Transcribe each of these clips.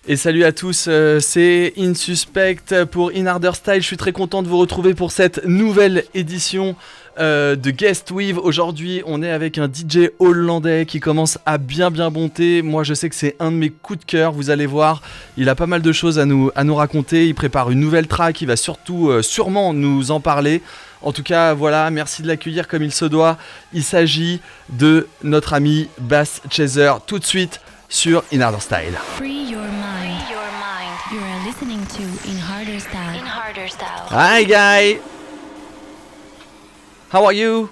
Et salut à tous, c'est Insuspect pour In Harder Style. Je suis très content de vous retrouver pour cette nouvelle édition de Guest Weave. Aujourd'hui, on est avec un DJ hollandais qui commence à bien monter. Moi, je sais que c'est un de mes coups de cœur. Vous allez voir, il a pas mal de choses à nous raconter. Il prépare une nouvelle track. Il va sûrement nous en parler. En tout cas, voilà, merci de l'accueillir comme il se doit. Il s'agit de notre ami Bass Chaser. Tout de suite sur In Harder Style. Free your mind. You are listening to In Harder Style. In Harder Style. Hi, guy. How are you?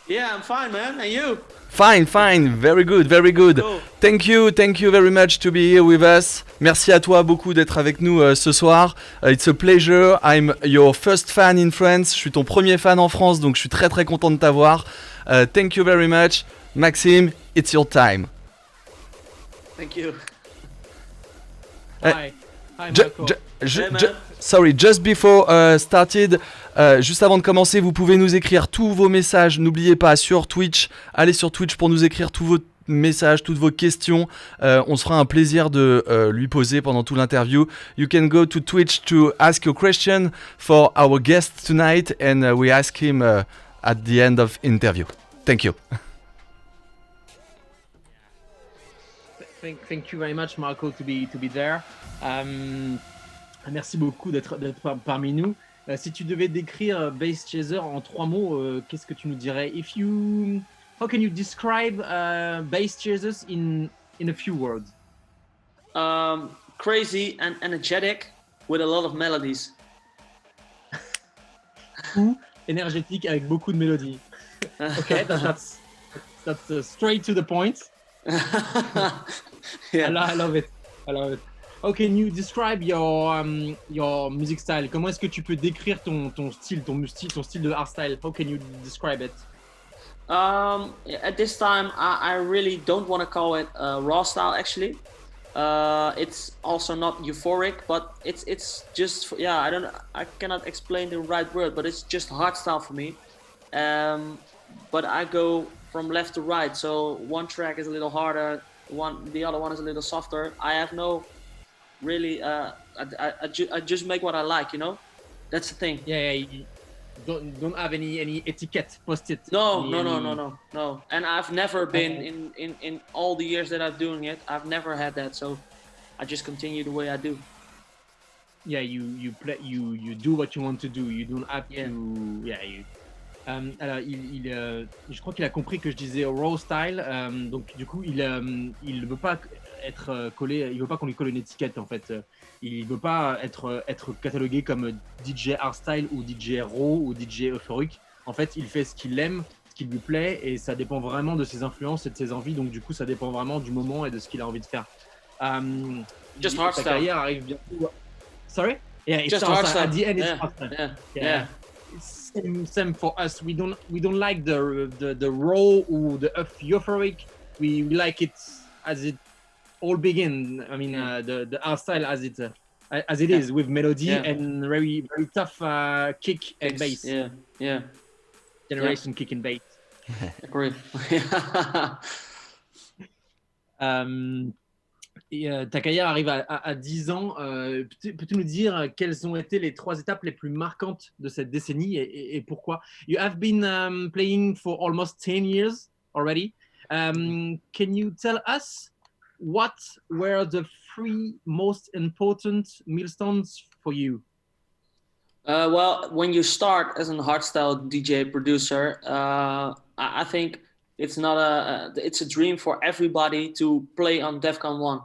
Yeah, I'm fine, man. And you? Fine. Very good. Cool. Thank you very much to be here with us. Merci à toi beaucoup d'être avec nous ce soir. It's a pleasure. I'm your first fan in France. Je suis ton premier fan en France, donc je suis très content de t'avoir. Thank you very much. Maxime, it's your time. Thank you. Hi, Marco. Hey, man. Sorry, just before started, juste avant de commencer, vous pouvez nous écrire tous vos messages. N'oubliez pas, sur Twitch, allez sur Twitch pour nous écrire tous vos messages, toutes vos questions. On se fera un plaisir de lui poser pendant tout l'interview. You can go to Twitch to ask your question for our guest tonight, and we ask him at the end of interview. Thank you. Thank you very much, Marco, to be there. Merci beaucoup d'être parmi nous. Si tu devais décrire Bass Chaser en 3 mots, qu'est-ce que tu nous dirais? How can you describe Bass Chasers in a few words? Crazy and energetic with a lot of melodies. Ou énergétique avec beaucoup de mélodies. Okay, that's straight to the point. Yeah. I love it. How can you describe your music style? Comment est-ce que tu peux décrire ton style de hardstyle? How can you describe it? At this time, I really don't want to call it raw style. Actually, it's also not euphoric, but it's just I cannot explain the right word, but it's just hard style for me. But I go from left to right, so one track is a little harder, the other one is a little softer. I have no really I just make what I like, you know. That's the thing. Yeah. You don't have any etiquette post-it. No. And I've never been in all the years that I'm doing it. I've never had that, so I just continue the way I do. Yeah, you play, you do what you want to do. You don't have to. Yeah. Alors, je crois qu'il a compris que je disais raw style. Donc du coup, il ne veut pas être collé. Il veut pas qu'on lui colle une étiquette en fait. Il veut pas être catalogué comme DJ hardstyle ou DJ raw ou DJ euphorique. En fait, il fait ce qu'il aime, ce qui lui plaît, et ça dépend vraiment de ses influences et de ses envies. Donc du coup, ça dépend vraiment du moment et de ce qu'il a envie de faire. Just sa hardstyle. carrière arrive bientôt. Sorry? Yeah, it's Just hardstyle. hardstyle. At the end, it's hardstyle. Yeah. Same for us. We don't like the raw or the euphoric. We like it as it all begin. I mean, the art style as it is, with melody and very tough kick and bass. Yeah. Generation kick and bass. Agree. Ta carrière arrive à 10 ans. Peux-tu nous dire quelles ont été les 3 étapes les plus marquantes de cette décennie et pourquoi? You have been playing for almost 10 years already. Can you tell us what were the 3 most important milestones for you? Well, when you start as a hardstyle DJ producer, I think it's a dream for everybody to play on DEFCON 1,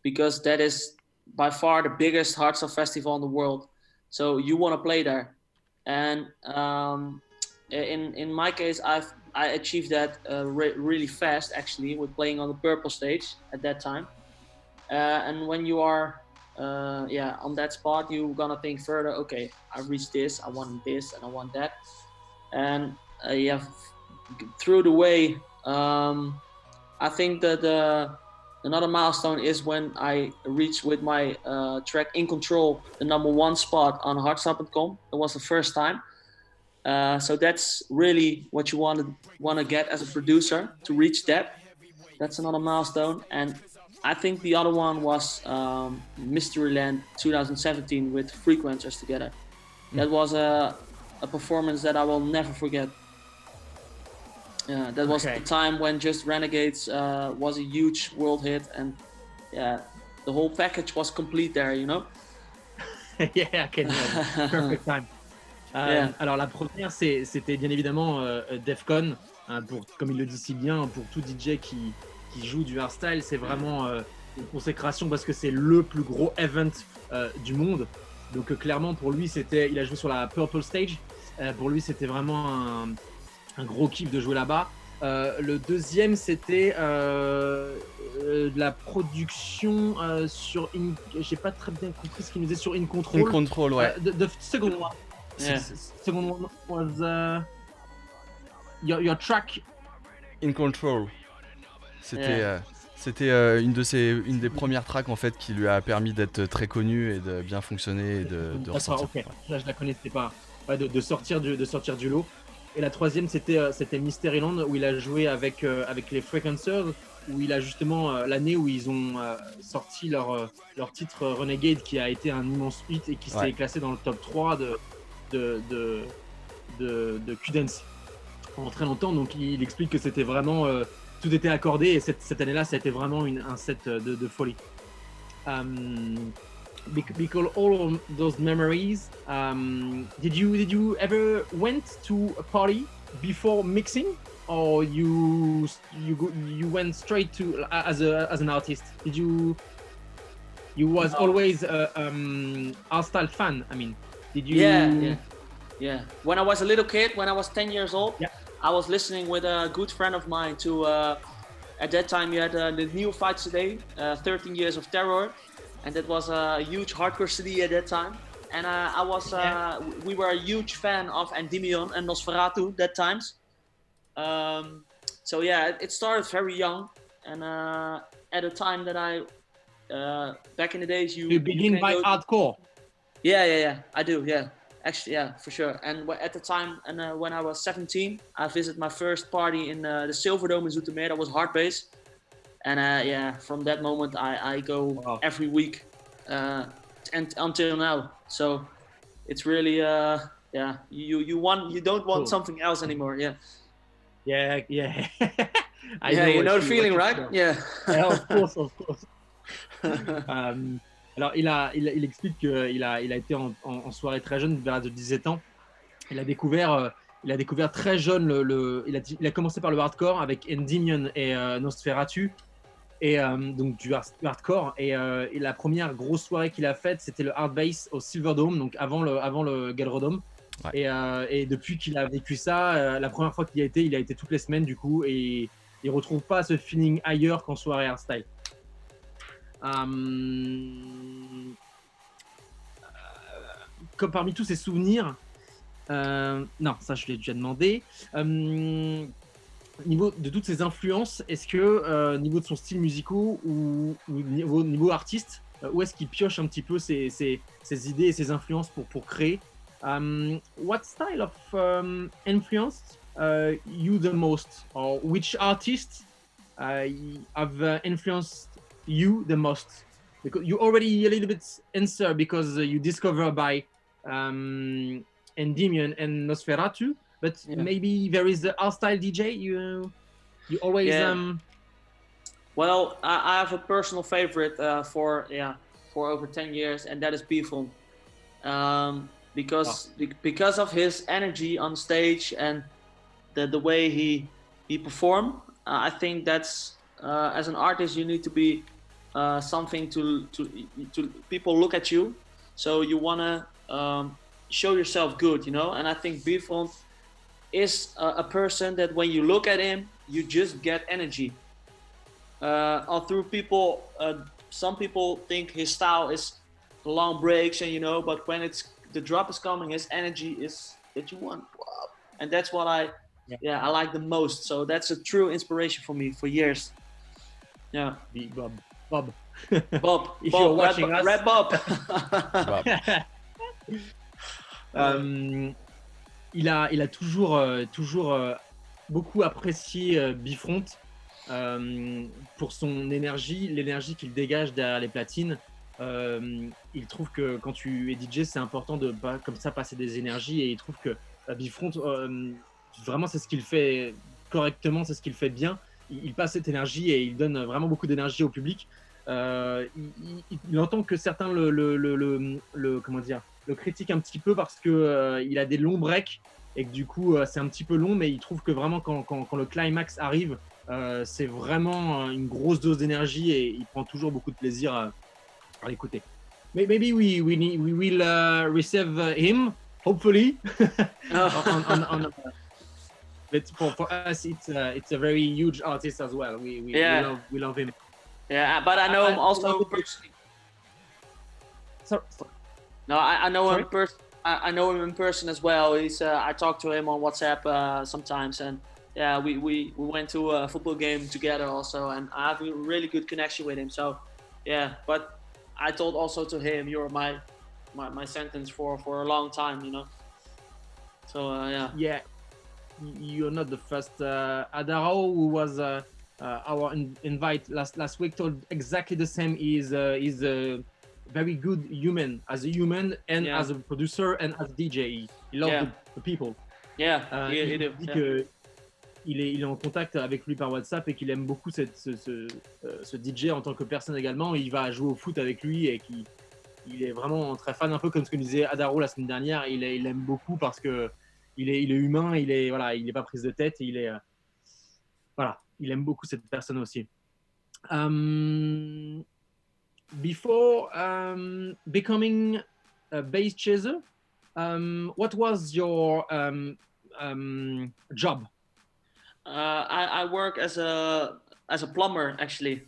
because that is by far the biggest hardstyle festival in the world. So you want to play there, and in my case, I achieved that really fast, actually, with playing on the purple stage at that time. And when you are on that spot, you're gonna think further. Okay, I reached this, I want this, and I want that, and through the way, I think that another milestone is when I reached with my track In Control the #1 spot on hardstyle.com. It was the first time. So that's really what you want to get as a producer, to reach that. That's another milestone. And I think the other one was Mysteryland 2017 with Frequencers together. That was a performance that I will never forget. Yeah, that was the time when Just Renegades was a huge world hit, and yeah, the whole package was complete there, you know. Yeah, I can imagine. Perfect time. Yeah. Alors la première, c'était bien évidemment Defcon, comme il le dit si bien, pour tout DJ qui joue du hardstyle, c'est vraiment une consécration parce que c'est le plus gros event du monde. Donc clairement pour lui, il a joué sur la Purple Stage. Pour lui, c'était vraiment un gros kiff de jouer là-bas. Le deuxième, c'était de la production sur j'ai pas très bien compris ce qu'il nous disait sur In Control. In Control, ouais. The second one. Yeah. Second one was your track. In Control. C'était une des premières tracks en fait qui lui a permis d'être très connu et de bien fonctionner et de ressortir. Ok, là je la connaissais pas. Ouais, de sortir du lot. Et la troisième c'était Mysteryland où il a joué avec les Frequencers, où il a justement l'année où ils ont sorti leur titre Renegade qui a été un immense hit et qui s'est classé dans le top 3 de Q-Dance pendant très longtemps. Donc il explique que c'était vraiment tout était accordé et cette année-là ça a été vraiment un set de folie. Because all of those memories, did you ever went to a party before mixing, or you went straight to as an artist? Did you was always a hardstyle fan? I mean, did you? Yeah. When I was a little kid, when I was 10 years old, I was listening with a good friend of mine to. At that time, you had the new Fights Today, 13 Years of Terror. And that was a huge hardcore CD at that time. And we were a huge fan of Endymion and Nosferatu that times. So yeah, it started very young. And at a time that back in the days, you begin by hardcore. Yeah, I do, yeah. Actually, yeah, for sure. And at the time, when I was 17, I visited my first party in the Silverdome in Zoetermeer. That was hard bass. And from that moment I go every week and until now. So it's really you don't want something else anymore. Yeah. You know the feeling, right? Yeah. Of course. Alors il explique qu'il a été en soirée très jeune, vers 17 ans. Il a découvert très jeune il a commencé par le hardcore avec Endymion et Nosferatu. Et donc du hardcore et la première grosse soirée qu'il a faite c'était le hard bass au Silverdome, donc avant le Galrodome. Et depuis qu'il a vécu ça, la première fois qu'il y a été toutes les semaines du coup, et il retrouve pas ce feeling ailleurs qu'en soirée hardstyle. Comme parmi tous ses souvenirs, non, ça je l'ai déjà demandé. Niveau de toutes ses influences, est-ce que niveau de son style musical ou niveau artiste, où est-ce qu'il pioche un petit peu ses idées et ses influences pour créer? What style of influence you the most, or which artists have influenced you the most? Because you already a little bit answer because you discover by Endymion and Nosferatu. But maybe there is the hardstyle DJ you always Well, I have a personal favorite for over 10 years, and that is Beefon. Because of his energy on stage and the way he perform, I think that's as an artist you need to be something to people look at you, so you wanna show yourself good, you know. And I think Beefon is a person that when you look at him, you just get energy. Through people, some people think his style is the long breaks, and you know, but when the drop is coming, his energy is that you want, and that's what I like the most. So that's a true inspiration for me for years. Yeah, Bob. If you're watching us, Red Bob. Il a toujours beaucoup apprécié Bifront. pour son énergie, l'énergie qu'il dégage derrière les platines. Il trouve que quand tu es DJ, c'est important de pas comme ça passer des énergies, et il trouve que Bifront, vraiment, c'est ce qu'il fait correctement, c'est ce qu'il fait bien. Il passe cette énergie et il donne vraiment beaucoup d'énergie au public. Il entend que certains comment dire, le critiquent un petit peu parce que il a des longs breaks et que du coup c'est un petit peu long, mais il trouve que vraiment quand le climax arrive, c'est vraiment une grosse dose d'énergie et il prend toujours beaucoup de plaisir à l'écouter. Maybe we will receive him, hopefully. But for us, it's a very huge artist as well. We love him. Yeah, but I know him also personally. Sorry. No, I know Sorry? him I know him in person as well. He's I talk to him on WhatsApp sometimes, and yeah, we went to a football game together also, and I have a really good connection with him. So yeah, but I told also to him, you're my sentence for a long time, you know. So yeah. Yeah, you're not the first. Adaro, who was our invite last week, told exactly the same. He's a very good human, as a human and as a producer and as a DJ. He loves the people. Yeah, il dit que il est en contact avec lui par WhatsApp et qu'il aime beaucoup ce DJ en tant que personne également. Il va jouer au foot avec lui et qu'il est vraiment très fan, un peu comme ce que disait Adaro la semaine dernière. Il aime beaucoup parce que il est humain, il est pas prise de tête, et il aime beaucoup cette personne aussi. Before becoming a bass chaser, what was your job? I work as a plumber, actually.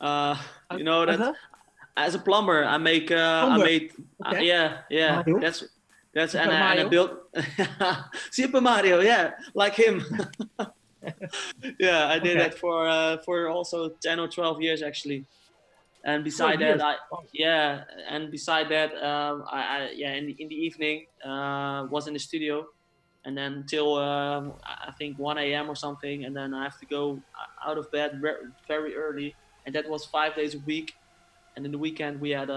You know that as a plumber, I make okay. Yeah. Mario? That's and I built Super Mario, yeah, like him. Yeah, I did that for also 10 or 12 years actually. And beside that, I in the evening was in the studio, and then till I think 1 a.m. or something, and then I have to go out of bed very early, and that was 5 days a week. And in the weekend we had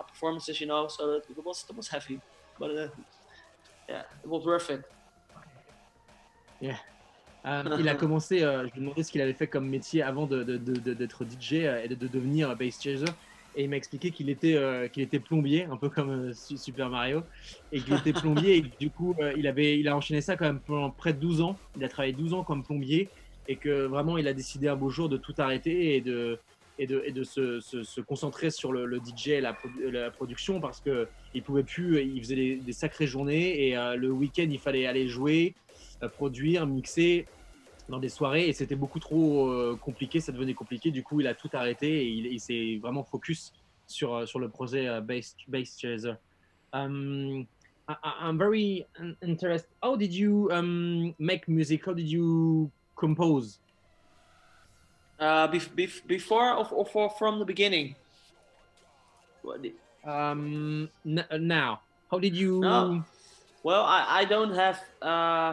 performances, you know, so it was heavy, but yeah, it was worth it. Yeah. Il a commencé, je lui ai demandé ce qu'il avait fait comme métier avant d'être DJ et de devenir bass chaser, et il m'a expliqué qu'il était plombier, un peu comme Super Mario, et qu'il était plombier, et du coup il a enchaîné ça quand même pendant près de 12 ans. Il a travaillé 12 ans comme plombier, et que vraiment il a décidé un beau jour de tout arrêter et de se concentrer sur le DJ et la production, parce qu'il pouvait plus, il faisait des sacrées journées, et le week-end il fallait aller jouer, produire, mixer dans des soirées, et c'était beaucoup trop compliqué, ça devenait compliqué. Du coup il a tout arrêté et il s'est vraiment focus sur le projet Bass Chaser. I'm very interested. How did you make music? How did you compose? Before or from the beginning? Now, how did you? No. Well, I don't have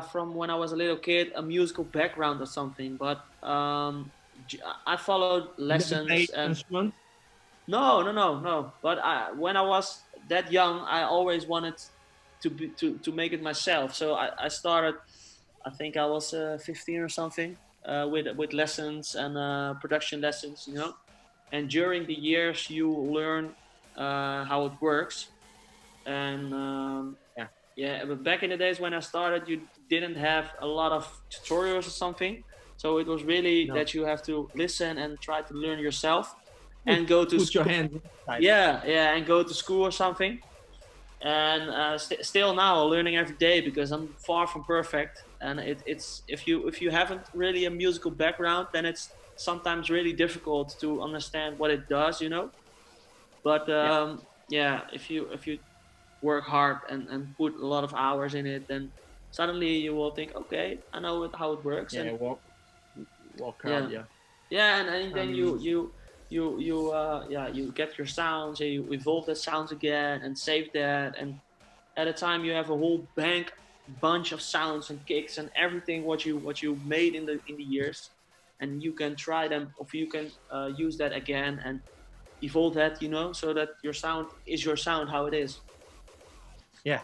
from when I was a little kid a musical background or something, but I followed lessons. Instrument? No. But when I was that young, I always wanted to make it myself. So I started. I think I was 15 or something. With lessons and production lessons, you know, and during the years you learn how it works, and but back in the days when I started, you didn't have a lot of tutorials or something, so it was really that you have to listen and try to learn yourself, and go to put your hand inside. and go to school or something. And still now learning every day, because I'm far from perfect, and it's if you haven't really a musical background, then it's sometimes really difficult to understand what it does, you know. But if you work hard and put a lot of hours in it, then suddenly you will think, okay, I know how it works. Yeah, and walk hard, and then you get your sounds, and you evolve the sounds again and save that, and at a time you have a whole bunch of sounds and kicks and everything what you made in the years, and you can try them, or you can use that again and evolve that, so that your sound is your sound, how it is. Yeah.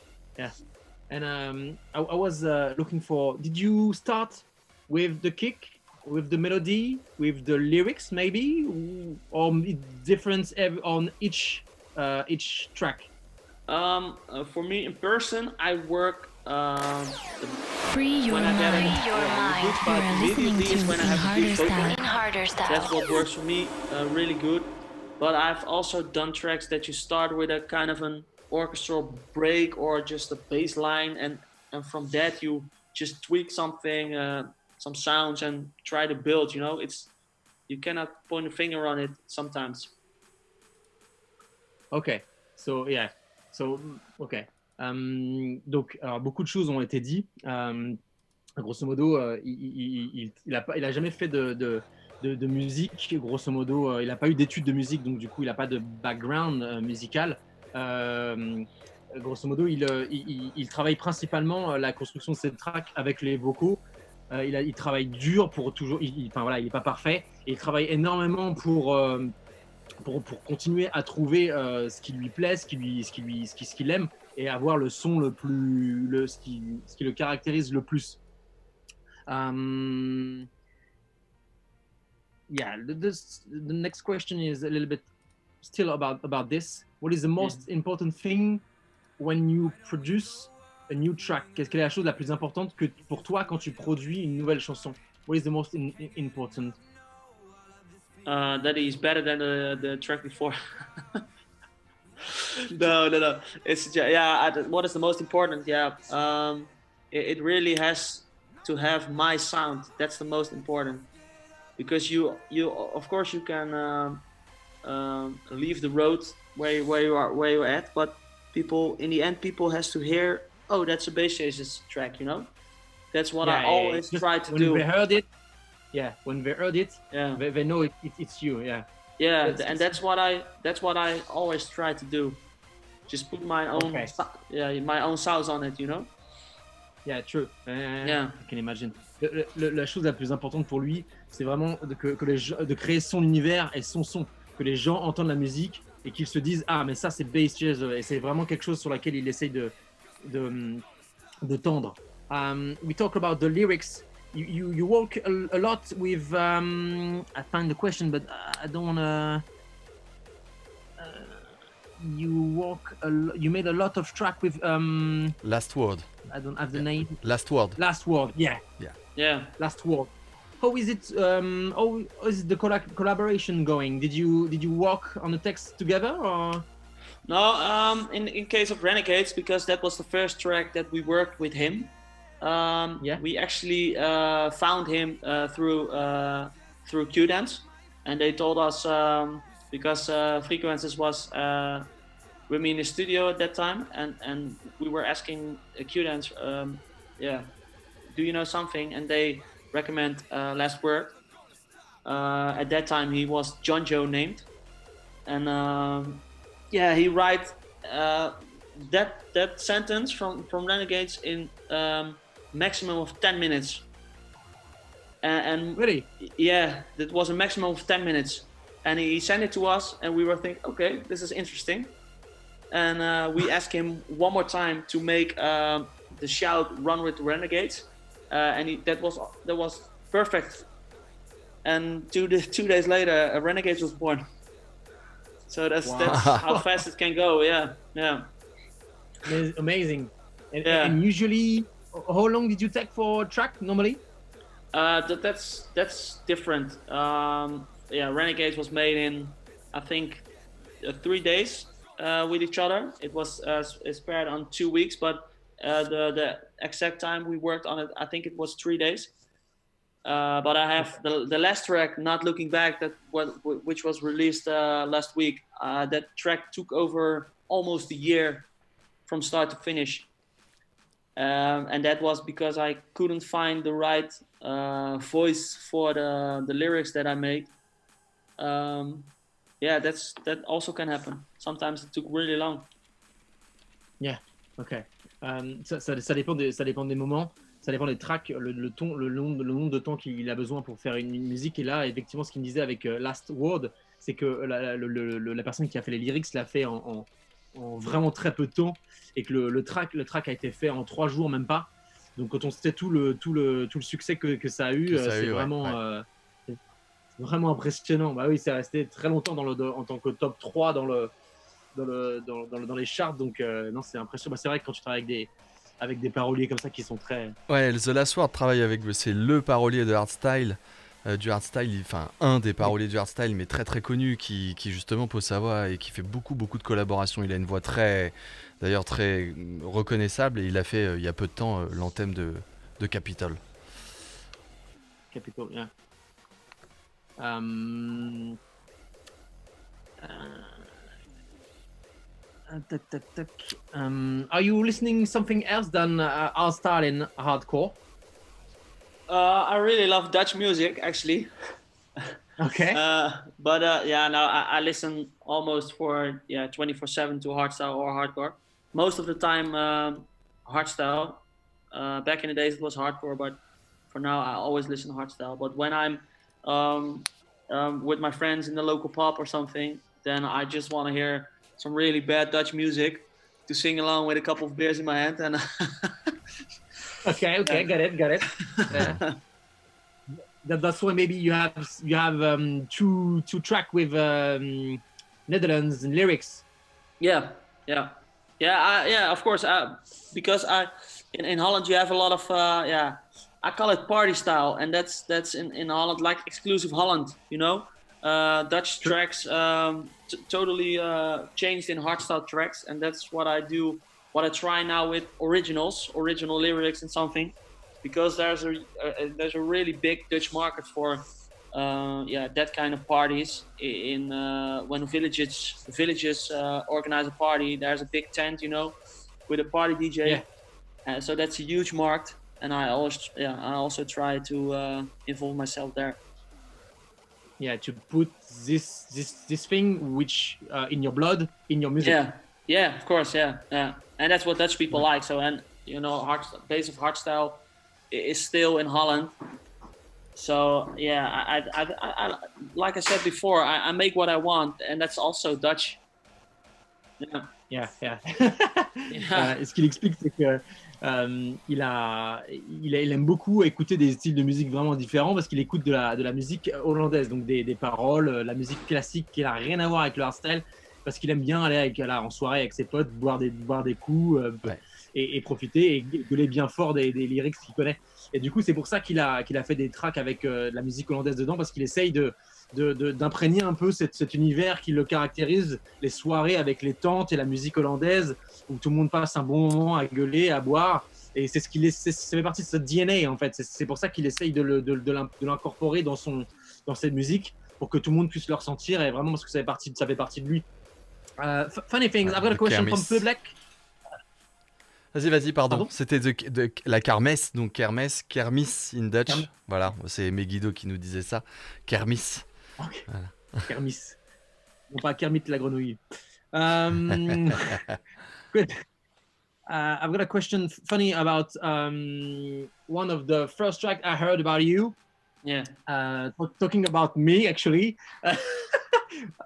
And I was looking for. Did you start with the kick, with the melody, with the lyrics, maybe, or difference on each track? For me in person, I work. Free your When I get mind. it, Your the mind. good You part are immediately listening is to when I in have a harder good vocal. style. In harder style. That's what works for me really good. But I've also done tracks that you start with a kind of an orchestral break or just a bass line, and from that you just tweak something, some sounds, and try to build. You cannot point a finger on it sometimes. Ok. So yeah. So ok. Donc alors, beaucoup de choses ont été dites. Grosso modo, il a jamais fait de musique. Grosso modo, il n'a pas eu d'études de musique, donc du coup, il n'a pas de background musical. Grosso modo, il travaille principalement la construction de ses tracks avec les vocaux. Il travaille dur pour toujours. Enfin voilà, il n'est pas parfait. Et il travaille énormément pour continuer à trouver ce qui lui plaît, ce qu'il aime, et avoir le son ce qui le caractérise le plus. Yeah, the next question is a little bit still about this. What is the most important thing when you produce a new track? Quelle est la chose la plus importante que pour toi quand tu produis une nouvelle chanson? What is the most important? That is better than the track before. No. It's what is the most important? Yeah, it really has to have my sound. That's the most important, because you of course you can leave the road where you're at, but people in the end has to hear, oh, that's a bass chases track. That's what I always try to do. When they heard it, they know it's you. And that's what I always try to do. Just put my own my own sounds on it. Yeah, true. Yeah. I can imagine. La chose la plus importante pour lui, c'est vraiment de créer son univers et son son. Que les gens entendent la musique et qu'ils se disent, ah, mais ça, c'est bass jazz. Et c'est vraiment quelque chose sur laquelle il essaye de tendre. We talk about the lyrics. You work a lot with... I find the question, but I don't want to... You made a lot of track with Last Word. I don't have the name. Last Word. Yeah. Last Word. How is it? How is the collaboration going? Did you work on the text together or? No. In case of Renegades, because that was the first track that we worked with him. We actually found him through Q-Dance, and they told us because Frequences was with me in the studio at that time, and we were asking Q-Dance, do you know something? And they recommend Last Word. At that time he was John Joe named, and he write that sentence from Renegades in maximum of 10 minutes. And really? Yeah, that was a maximum of 10 minutes. And he sent it to us, and we were thinking, okay, this is interesting. And we asked him one more time to make the shout "Run with the Renegades," and that was perfect. And 2 days later, a Renegades was born. So that's how fast it can go. Yeah. Amazing. And usually, how long did you take for a track normally? That's different. Renegades was made in, I think, 3 days with each other. It was spared on 2 weeks, but the exact time we worked on it, I think it was 3 days. But I have the last track, Not Looking Back, which was released last week. That track took over almost a year from start to finish. And that was because I couldn't find the right voice for the lyrics that I made. That also can happen. Sometimes it took really long. Yeah, ok. Ça dépend des moments. ça dépend des tracks, le ton, le nombre de temps qu'il a besoin pour faire une musique. Et là, effectivement, ce qu'il me disait avec Last Word, c'est que la personne qui a fait les lyrics l'a fait en vraiment très peu de temps, et que le track a été fait en 3 jours, même pas. Donc quand on sait tout le succès que ça a eu, c'est vraiment, c'est vraiment impressionnant. Bah oui, c'est resté très longtemps en tant que top 3 dans les charts. Donc non, c'est impressionnant. Bah, c'est vrai que quand tu travailles avec des paroliers comme ça qui sont très... Ouais, The Last Word travaille avec, c'est le parolier de hardstyle, enfin un des paroliers du hardstyle, mais très très connu, qui justement pose sa voix et qui fait beaucoup de collaborations. Il a une voix d'ailleurs très reconnaissable, et il a fait il y a peu de temps l'anthème de Capitol. Capitol, yeah. Are you listening something else than hardstyle and hardcore? I really love Dutch music, actually. Okay. But now I listen almost for 24/7 to hardstyle or hardcore. Most of the time hardstyle. Back in the days it was hardcore, but for now I always listen to hardstyle. But when I'm with my friends in the local pub or something, then I just want to hear some really bad Dutch music to sing along with a couple of beers in my hand. And okay, got it. That's why maybe you have two track with Netherlands and lyrics. Yeah. Of course, because in Holland you have a lot of I call it party style, and that's in Holland, like exclusive Holland, you know. Dutch tracks totally changed in hardstyle tracks, and that's what I do. What I try now with original lyrics and something, because there's a really big Dutch market for that kind of parties. In when villages organize a party, there's a big tent, you know, with a party DJ. Yeah. So that's a huge market, and I also try to involve myself there. Yeah, to put this thing which in your blood, in your music. Yeah, of course, yeah, and that's what Dutch people like. So, and you know, base of hardstyle is still in Holland. So yeah, I like I said before, I make what I want, and that's also Dutch. Yeah. Ce qu'il explique, c'est que il aime beaucoup écouter des styles de musique vraiment différents, parce qu'il écoute de la musique hollandaise, donc des paroles, la musique classique qui n'a rien à voir avec le hardstyle, parce qu'il aime bien aller en soirée avec ses potes, boire des coups et profiter, et gueuler bien fort des lyrics qu'il connaît. Et du coup, c'est pour ça qu'il a fait des tracks avec de la musique hollandaise dedans, parce qu'il essaye d'imprégner un peu cet univers qui le caractérise, les soirées avec les tantes et la musique hollandaise, où tout le monde passe un bon moment à gueuler, à boire. Et ça fait partie de ce DNA, en fait. C'est pour ça qu'il essaye de l'incorporer dans cette musique, pour que tout le monde puisse le ressentir, et vraiment parce que ça fait partie de lui. Funny thing, I've got a question from public. Vas-y, pardon. C'était de la kermesse, donc kermesse, kermis in Dutch. Voilà, c'est Megiddo qui nous disait ça. Kermis. Okay. Voilà. Kermis. Non pas Kermit la grenouille. Good. I've got a question funny about one of the first track I heard about you. Yeah. Talking about me, actually.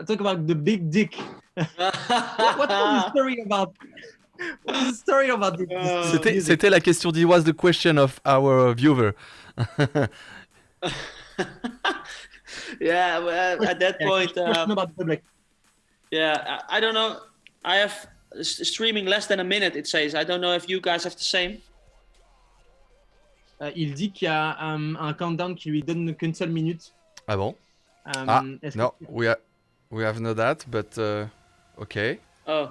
Talk about the big dick. What was the story about? What is the story about this? C'était la question. It was the question of our viewer. Yeah, well, at that point. Question about the public. Yeah, I don't know. I have streaming less than a minute, it says. I don't know if you guys have the same. Il dit qu'il y a un countdown qui lui donne qu'une seule minute. Ah bon? No, we have know that, but okay. Oh.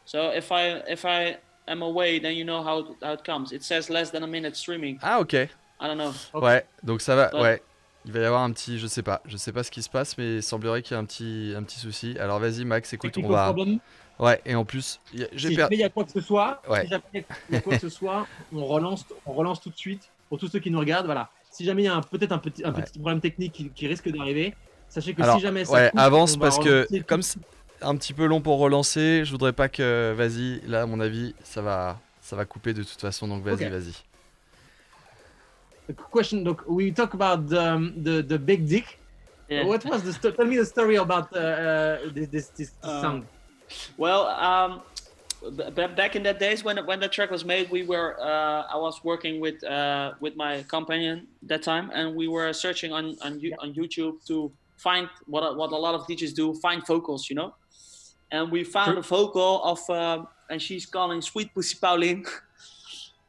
So if I am away, then you know how it comes. It says less than a minute streaming. Ah ok. I don't know. Okay. Ouais, donc ça va. Ouais, il va y avoir un petit, je sais pas ce qui se passe, mais il semblerait qu'il y ait un petit souci. Alors vas-y Max, écoute, on va. Problem. Ouais, et en plus, si jamais il y a quoi que ce soit, on relance tout de suite pour tous ceux qui nous regardent. Voilà. Si jamais il y a peut-être un petit problème technique qui risque d'arriver, sachez que si jamais ça coupe, avance, parce que comme c'est un petit peu long pour relancer, je voudrais pas que, vas-y, là à mon avis ça va couper de toute façon, donc vas-y. the question. Look, we talk about the big dick. Yeah. What was tell me the story about this song? Well, back in that days when the track was made, I was working with my companion that time, and we were searching on YouTube to find what a lot of DJs do, find vocals, you know. And we found a vocal of and she's calling Sweet Pussy Pauline,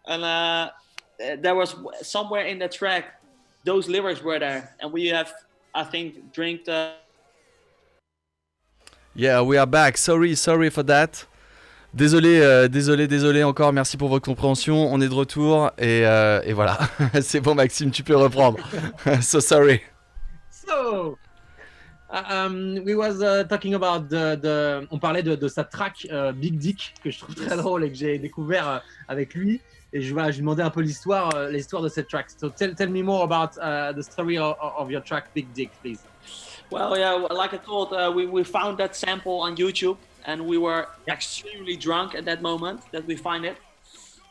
and there was somewhere in the track those lyrics were there, and we have, I think, drank. Yeah, we are back. Sorry for that. Désolé encore. Merci pour votre compréhension. On est de retour et voilà. C'est bon, Maxime, tu peux reprendre. So sorry. So, we was talking about on parlait de sa track Big Dick que je trouve très drôle et que j'ai découvert avec lui. Et je lui demandais un peu l'histoire de cette track. So tell me more about the story of your track Big Dick, please. Well, yeah, like I told, we found that sample on YouTube, and we were extremely drunk at that moment that we find it,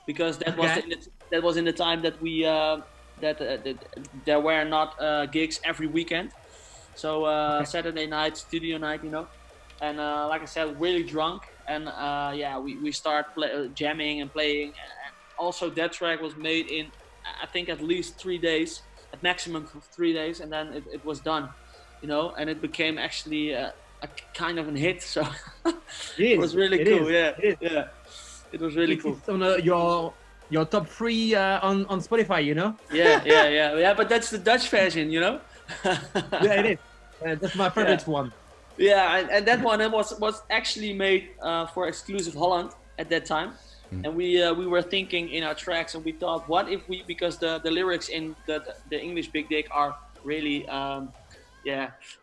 because that was in the time that we there were not gigs every weekend, so Saturday night, studio night, you know, and like I said, really drunk, and we start jamming and playing, and also that track was made in, I think, at least 3 days, at maximum 3 days, and then it was done. You know, and it became actually a kind of a hit. So it was really cool. Yeah, it was really cool. It's on your top 3 on Spotify, you know. Yeah. But that's the Dutch version, you know. Yeah, it is. That's my favorite one. Yeah, and that one was actually made for Exclusive Holland at that time. And we were thinking in our tracks, and we thought, what if we, because the lyrics in the English Big Dick are really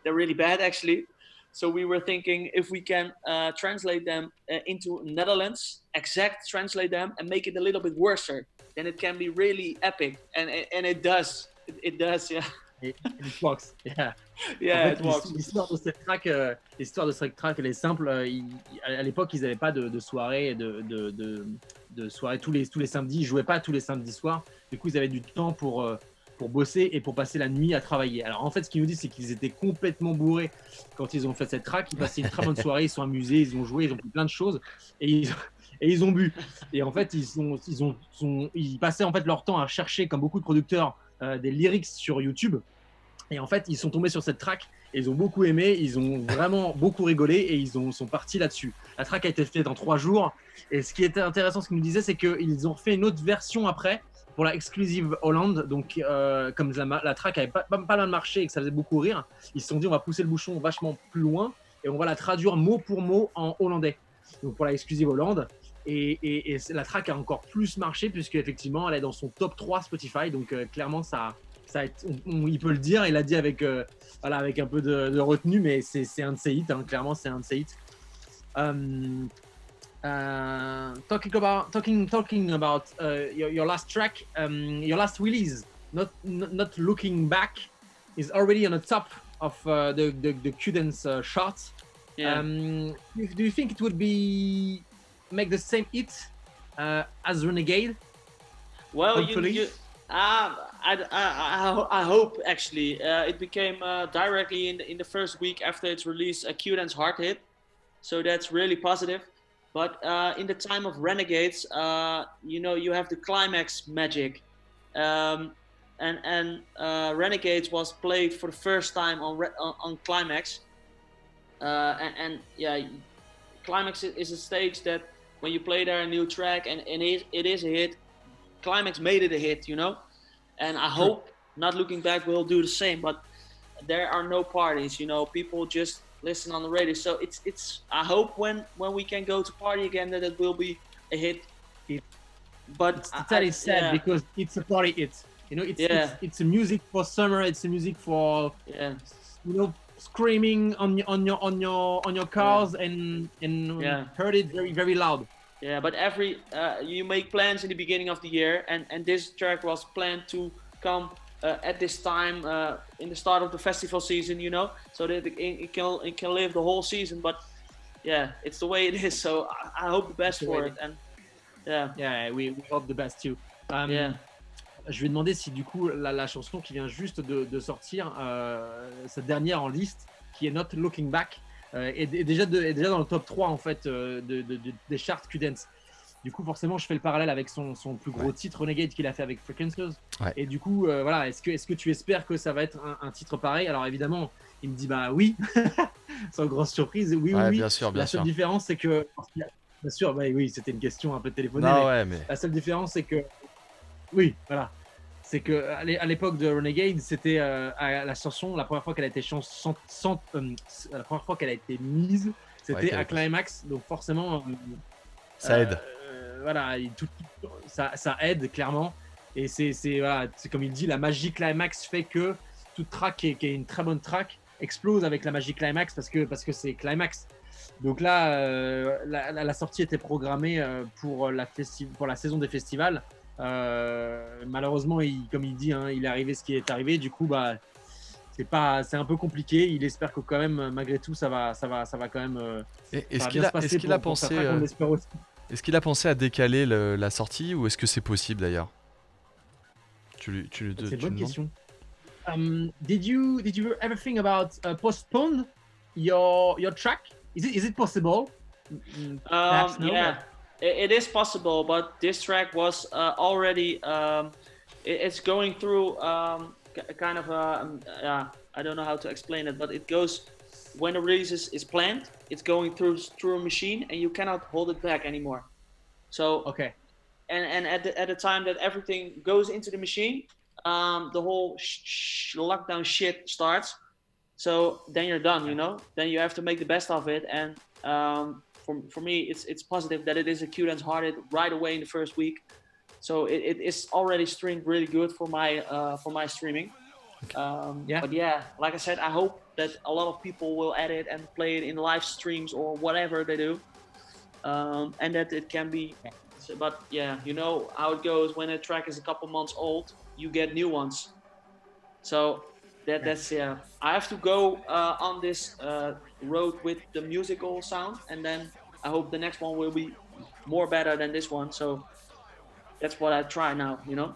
they're really bad actually. So we were thinking if we can translate them into Netherlands, translate them and make it a little bit worse, then it can be really epic. And it does. It does, yeah. It works, yeah. Yeah, en fait, it works. L'histoire de cette track, elle est simple. À l'époque, ils n'avaient pas de soirée, de soirée tous les samedis. Ils jouaient pas tous les samedis soirs. Du coup, ils avaient du temps pour bosser et pour passer la nuit à travailler. Alors en fait, ce qu'ils nous disent, c'est qu'ils étaient complètement bourrés quand ils ont fait cette track. Ils passaient une très bonne soirée, ils sont amusés, ils ont joué, ils ont fait plein de choses et ils ont bu. Et en fait, ils passaient en fait leur temps à chercher, comme beaucoup de producteurs, des lyrics sur YouTube. Et en fait, ils sont tombés sur cette track et ils ont beaucoup aimé, ils ont vraiment beaucoup rigolé et ils sont partis là-dessus. La track a été faite en 3 jours. Et ce qui était intéressant, ce qu'ils nous disaient, c'est qu'ils ont fait une autre version après pour la Exclusive Holland. Donc, comme la track avait pas mal marché et que ça faisait beaucoup rire, ils se sont dit on va pousser le bouchon vachement plus loin et on va la traduire mot pour mot en hollandais. Donc, pour la Exclusive Holland. Et la track a encore plus marché puisque effectivement elle est dans son top 3 Spotify. Donc, clairement, il peut le dire, il l'a dit avec un peu de retenue, mais c'est un de ses hits, hein, clairement c'est un de ses hits. Talking about your last track, your last release, not looking back, is already on the top of the Cadence charts. Yeah. Do you think it would make the same hit as Renegade? Well, hopefully. I hope actually it became directly in the first week after its release a Q-Dance hard hit, so that's really positive. But in the time of Renegades, you have the climax magic, and Renegades was played for the first time on Climax, and Climax is a stage that when you play there a new track and it is a hit. Climax made it a hit, you know, and I hope, not looking back, we'll do the same. But there are no parties, you know, people just listen on the radio. So it's. I hope when we can go to party again that it will be a hit. But that is sad because it's a party hit. You know, it's a music for summer. It's a music for screaming on your cars and heard it very, very loud. Yeah, but you make plans in the beginning of the year, and this track was planned to come at this time in the start of the festival season, you know, so that it can live the whole season. But yeah, it's the way it is. So I hope the best for it. And we hope the best too. je lui ai demandé si du coup la chanson qui vient juste de sortir, cette dernière en liste, qui est Not Looking Back, est déjà dans le top 3 en fait des charts Q-Dance. Du coup, forcément, je fais le parallèle avec son plus gros titre, Renegade, qu'il a fait avec Frequencies. Ouais. Et du coup, voilà, est-ce que tu espères que ça va être un titre pareil? Alors évidemment, il me dit bah oui, sans grosse surprise, oui, Ouais, oui. bien sûr, bien La seule sûr. différence, c'est que, bien sûr, bah oui, c'était une question un peu téléphonée, Non, mais ouais, mais la seule différence, c'est que, oui, voilà, c'est que à l'époque de Renegade, c'était la chanson, la première fois qu'elle a été la première fois qu'elle a été mise, c'était qu'elle à est pas- Climax, donc forcément. ça aide. Voilà, ça aide clairement. Et voilà, c'est comme il dit, la magie Climax fait que toute track qui est une très bonne track explose avec la magie Climax parce que c'est Climax. Donc là, la sortie était programmée pour la saison des festivals. Malheureusement, comme il dit, hein, il est arrivé ce qui est arrivé. Du coup, bah, c'est un peu compliqué. Il espère que quand même, malgré tout, ça va quand même. Est-ce Ça va qu'il bien a, se passer est-ce qu'il a pour sa pensé, track, on l'espère aussi. est-ce qu'il a pensé à décaler la sortie ou est-ce que c'est possible d'ailleurs? Tu C'est une tu bonne demandes question. Did you ever think about postpone your track? Is it possible? Perhaps no. Yeah, it is possible, but this track was already it's going through kind of I don't know how to explain it, but it goes when the release is planned, it's going through a machine and you cannot hold it back anymore. So Okay. and at the time that everything goes into the machine, the whole lockdown shit starts. So then you're done, you know. Then you have to make the best of it. And for me, it's positive that it is a Q-Dance hearted right away in the first week. So it is already streamed really good for my streaming. Yeah. But yeah, like I said, I hope that a lot of people will edit and play it in live streams or whatever they do, and that it can be. But yeah, you know how it goes when a track is a couple months old, you get new ones. So that's yeah. I have to go on this road with the musical sound, and then I hope the next one will be more better than this one. So that's what I try now. You know,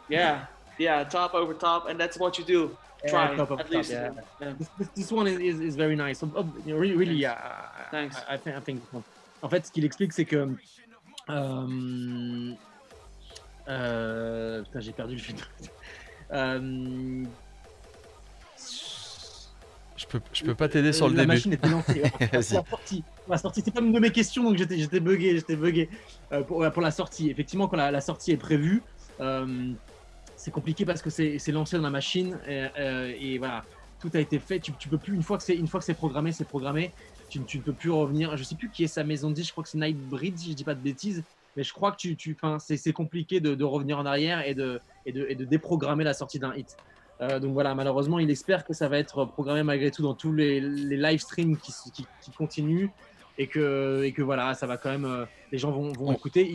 yeah, top over top, and that's what you do. Try top of at top, least. yeah. Yeah. This one is very nice. Really, yeah. Thanks. I think. En fait, ce qu'il explique, c'est que putain, j'ai perdu le fil. Je peux pas t'aider sur le la début. machine était lancée. La sortie, c'est pas une de mes questions, donc j'étais bugué. Pour la sortie, effectivement, quand la sortie est prévue, c'est compliqué parce que c'est lancé dans la machine et voilà, tout a été fait. Tu peux plus, une fois que c'est programmé, tu ne peux plus revenir. Je sais plus qui est sa maison de disque, je crois que c'est Nightbreed, si je dis pas de bêtises, mais je crois que c'est compliqué de revenir en arrière et de déprogrammer la sortie d'un hit. Donc voilà, malheureusement, il espère que ça va être programmé malgré tout dans tous les live streams qui continuent et que voilà, ça va quand même, les gens vont écouter.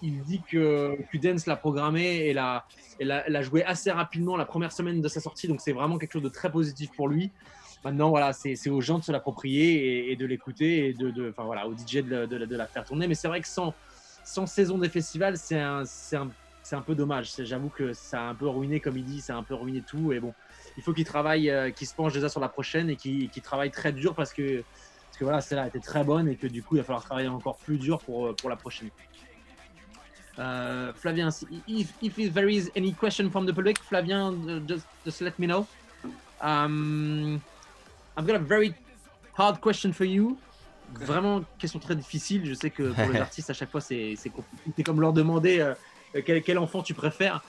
Il dit que Q-Dance l'a programmé et l'a joué assez rapidement la première semaine de sa sortie, donc c'est vraiment quelque chose de très positif pour lui. Maintenant, voilà, c'est aux gens de se l'approprier et de l'écouter et enfin voilà, au DJ de la faire tourner. Mais c'est vrai que sans saison des festivals, c'est un peu dommage. J'avoue que ça a un peu ruiné, comme il dit, ça a un peu ruiné tout. Et bon, il faut qu'il travaille, qu'il se penche déjà sur la prochaine et qu'il travaille très dur parce que voilà, celle-là était très bonne et que du coup, il va falloir travailler encore plus dur pour la prochaine. Flavien, if there is any question from the public, Flavien, just let me know. I've got a very hard question for you. Vraiment, question très difficile. Je sais que pour les artistes, à chaque fois, c'est compliqué. C'est comme leur demander quel enfant tu préfères.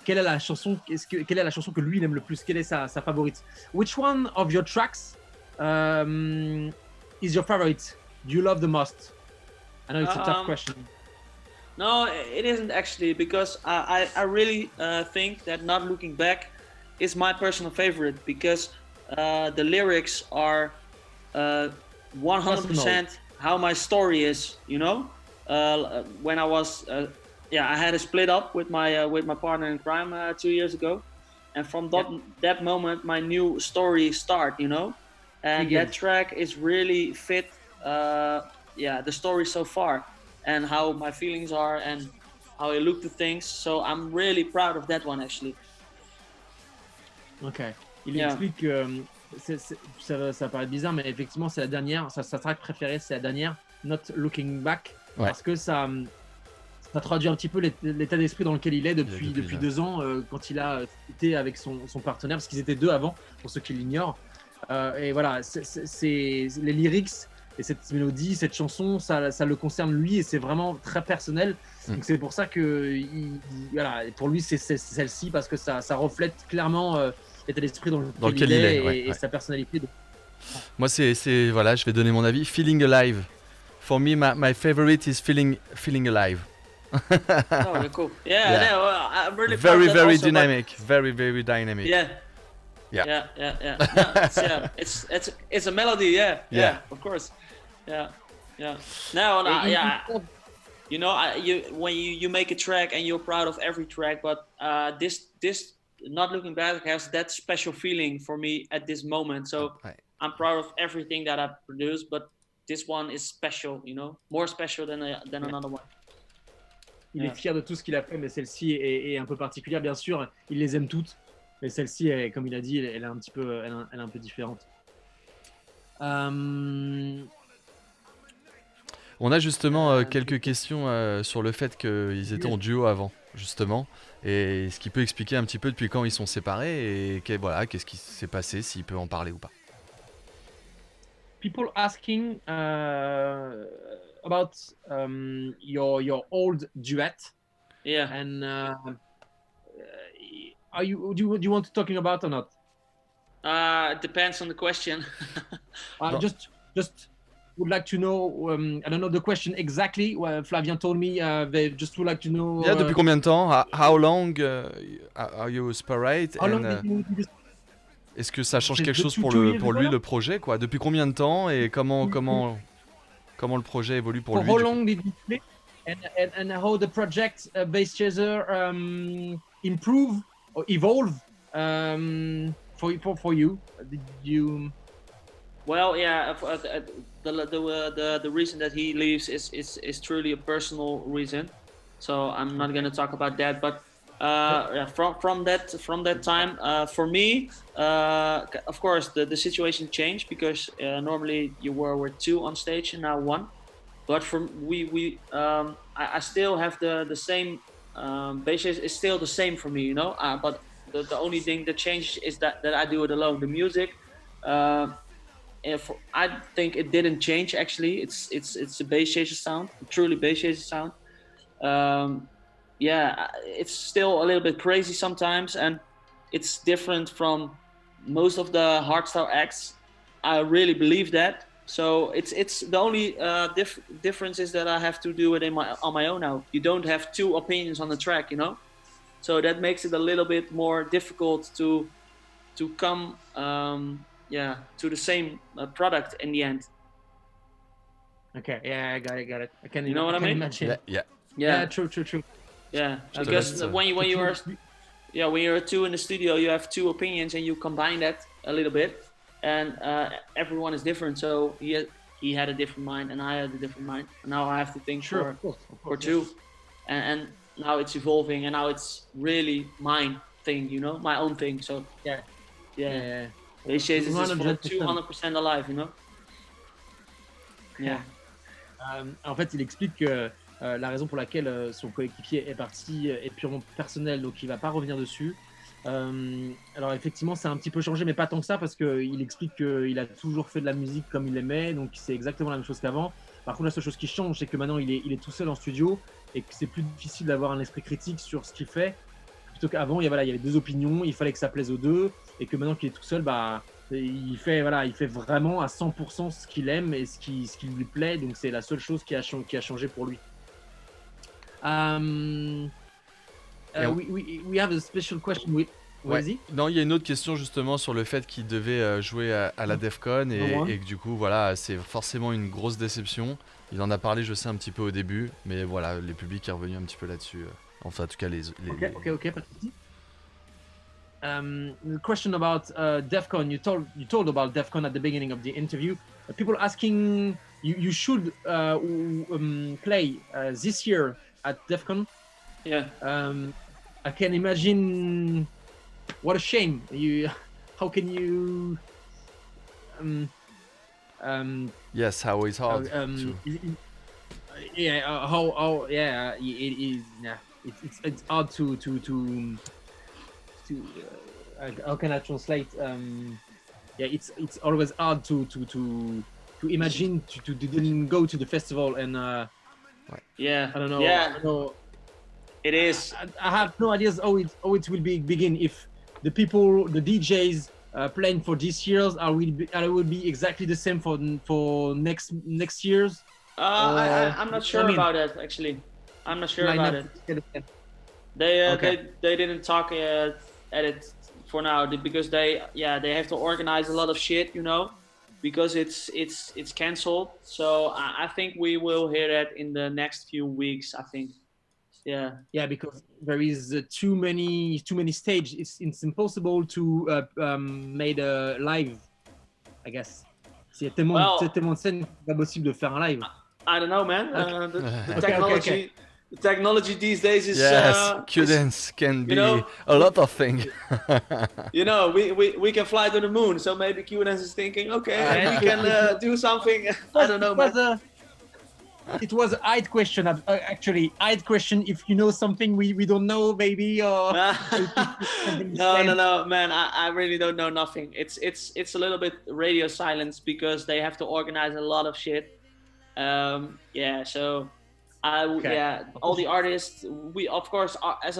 Quelle est la chanson que lui il aime le plus? Quelle est sa favorite? Which one of your tracks is your favorite? Do you love the most? I know it's a tough question. No, it isn't actually, because I really think that Not Looking Back is my personal favorite because the lyrics are 100% how my story is, you know. When I was I had a split up with my partner in crime 2 years ago, and from that moment my new story start, you know. And that track is really fit the story so far and how my feelings are, and how he looked at things. So I'm really proud of that one actually. Ok. Il Yeah. explique que ça paraît bizarre, mais effectivement, c'est la dernière. Sa track préférée, c'est la dernière, Not Looking Back, Ouais. parce que ça traduit un petit peu l'état d'esprit dans lequel il est depuis 2 ans, quand il a été avec son partenaire, parce qu'ils étaient 2 avant, pour ceux qui l'ignorent. Et voilà, c'est les lyrics et cette mélodie, cette chanson, ça le concerne lui et c'est vraiment très personnel. Donc c'est pour ça que voilà, pour lui c'est celle-ci parce que ça reflète clairement l'état d'esprit dans lequel il est et sa personnalité. Moi voilà, je vais donner mon avis. Feeling alive. For me, my favorite is feeling alive. Oh, cool. Yeah. No, I'm really proud Very of that also, dynamic. Very dynamic. Yeah. Yeah. No, it's a melody. Yeah. Of course. Yeah. No, you know, when you make a track and you're proud of every track, but this Not Looking Back has that special feeling for me at this moment. So I'm proud of everything that I produce, but this one is special, you know, more special than another one. Il est fier de tout ce qu'il a fait, mais celle-ci est un peu particulière, bien sûr. Il les aime toutes, mais celle-ci, comme il a dit, elle est un petit peu, elle est un peu différente. On a justement quelques questions sur le fait qu'ils étaient en duo avant, justement, et ce qui peut expliquer un petit peu depuis quand ils sont séparés et qu'est-ce qui s'est passé, s'il peut en parler ou pas. People asking about your old duet. Yeah. And do you want to talking about or not? It depends on the question. Just would like to know. I don't know the question exactly. Flavien told me they just would like to know. Yeah, depuis combien de temps? How long are you separate? How long did you Est-ce que ça change quelque chose pour lui le projet quoi? Depuis combien de temps et comment le projet évolue pour lui? How long did you play and how the project Bass Chaser improve or evolve for you? Did you? Well, yeah. The reason that he leaves is truly a personal reason. So I'm not going to talk about that, but. From that time, for me, of course, the situation changed because normally you were 2 on stage and now 1. But I still have the same bass is still the same for me, you know. But the only thing that changes is that I do it alone. The music, I think it didn't change actually. It's a bass chaser sound, truly bass chaser sound. Yeah, it's still a little bit crazy sometimes, and it's different from most of the hardstyle acts. I really believe that. So it's the only difference is that I have to do it on my own now. You don't have 2 opinions on the track, you know. So that makes it a little bit more difficult to come to the same product in the end. Okay, yeah, I got it. I can, you know what I mean? Imagine. Yeah. True. Yeah, because when you're 2 in the studio, you have 2 opinions and you combine that a little bit, and everyone is different. So he had a different mind and I had a different mind. And now I have to think for 2, and now it's evolving and now it's really mine thing, you know, my own thing. So yeah. Bass Chaser is 200% alive, you know. Yeah. En fait, il explique que la raison pour laquelle son coéquipier est parti est purement personnelle, donc il va pas revenir dessus. Alors effectivement, ça a un petit peu changé, mais pas tant que ça, parce qu'il explique qu'il a toujours fait de la musique comme il aimait, donc c'est exactement la même chose qu'avant. Par contre, la seule chose qui change, c'est que maintenant il est tout seul en studio et que c'est plus difficile d'avoir un esprit critique sur ce qu'il fait. Plutôt qu'avant, il y avait 2 opinions, il fallait que ça plaise aux 2, et que maintenant qu'il est tout seul, il fait vraiment à 100% ce qu'il aime et ce qui lui plaît, donc c'est la seule chose qui a changé pour lui. We have a special question with. Non, il y a une autre question justement sur le fait qu'il devait jouer à la Defcon et que du coup, voilà, c'est forcément une grosse déception. Il en a parlé, je sais, un petit peu au début, mais voilà, le public est revenu un petit peu là-dessus. Enfin, en tout cas, les... Ok, pas de souci. The question about Defcon, you told about Defcon at the beginning of the interview. People asking you should play this year at Defcon. Yeah. I can imagine. What a shame. How can you? Yes, how it's hard to... Yeah. How? Yeah. It is. Yeah. It's hard to. How can I translate? Yeah. It's always hard to imagine to didn't go to the festival and. Yeah. I don't know. Yeah. I don't know. It is. I have no ideas how it will begin. If the people, the DJs playing for this year's will be exactly the same for next year's. I'm not sure about that actually. I'm not sure about it. They didn't talk at it for now because they have to organize a lot of shit, because it's cancelled. So I think we will hear that in the next few weeks. I think. Yeah, because there is too many stages. It's impossible to make a live, I guess. Il y a tellement de scènes, c'est pas possible de faire un live. I don't know, man. Okay. The technology. Okay. The technology these days is Q-dance can be a lot of things. We can fly to the moon, so maybe Q-dance is thinking, okay, we can do something. I don't know, man. It was a hide question, actually. Hide question. If you know something we don't know, maybe. Or no, man. I really don't know nothing. It's a little bit radio silence because they have to organize a lot of shit. So all the artists. We of course as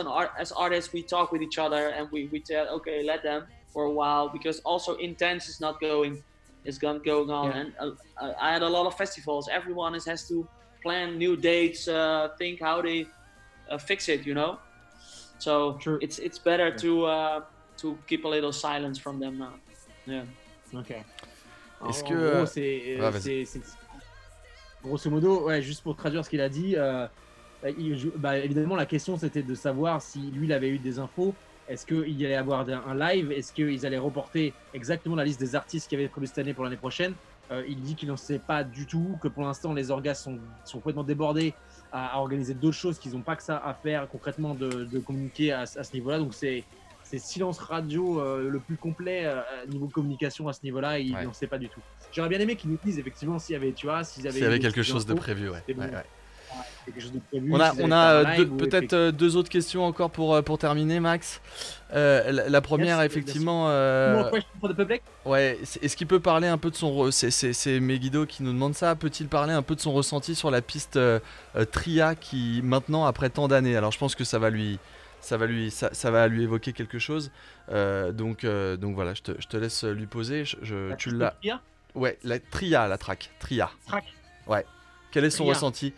artists we talk with each other and we tell let them for a while because also Intense is not going. Is going on, and I had a lot of festivals. Everyone has to plan new dates, think how they fix it, So True. It's better to keep a little silence from them now. Yeah. Ok. Est-ce En gros, c'est grosso modo, ouais, juste pour traduire ce qu'il a dit. Évidemment, la question c'était de savoir si lui il avait eu des infos. Est-ce qu'il allait avoir un live? Est-ce qu'ils allaient reporter exactement la liste des artistes qui avaient prévu cette année pour l'année prochaine? Il dit qu'il n'en sait pas du tout, que pour l'instant les orgas sont complètement débordés à organiser d'autres choses, qu'ils n'ont pas que ça à faire concrètement de communiquer à ce niveau-là. Donc c'est silence radio le plus complet niveau communication à ce niveau-là, et il n'en sait pas du tout. J'aurais bien aimé qu'ils nous disent effectivement s'il y avait, s'il y avait quelque chose de prévu, ouais. Quelque chose de prévu, on a peut-être deux autres questions encore pour terminer, Max. La première, effectivement. Ouais, est-ce qu'il peut parler un peu de son. C'est Megiddo qui nous demande ça. Peut-il parler un peu de son ressenti sur la piste Tria qui, maintenant, après tant d'années. Alors, je pense que ça va lui évoquer quelque chose. Donc voilà, je te laisse lui poser. Tu l'as. Ouais, la track. Tria. Ouais. Quel est son ressenti?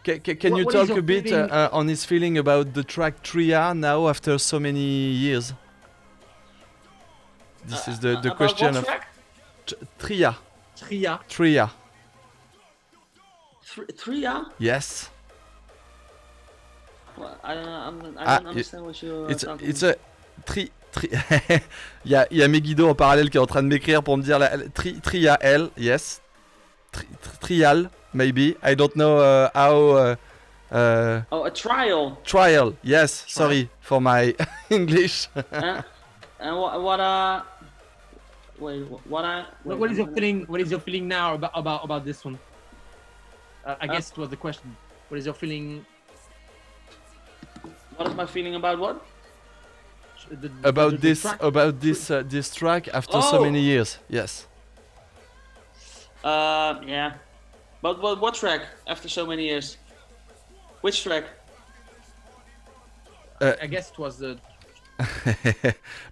Can you talk a bit on his feeling about the track Tria now after so many years? This is the question of Tria. Tria? Yes. Well, I don't understand what you're talking It's a il y a Megiddo en parallèle qui est en train de m'écrire pour me dire Tria L, yes. Trial, maybe. I don't know how. a trial. Trial, yes. Sorry for my English. And what is your feeling? What is your feeling now about this one? I guess it was the question. What is your feeling? What is my feeling about what? About this track after so many years. Yes. Yeah. But what track after so many years? Which track? I guess it was the.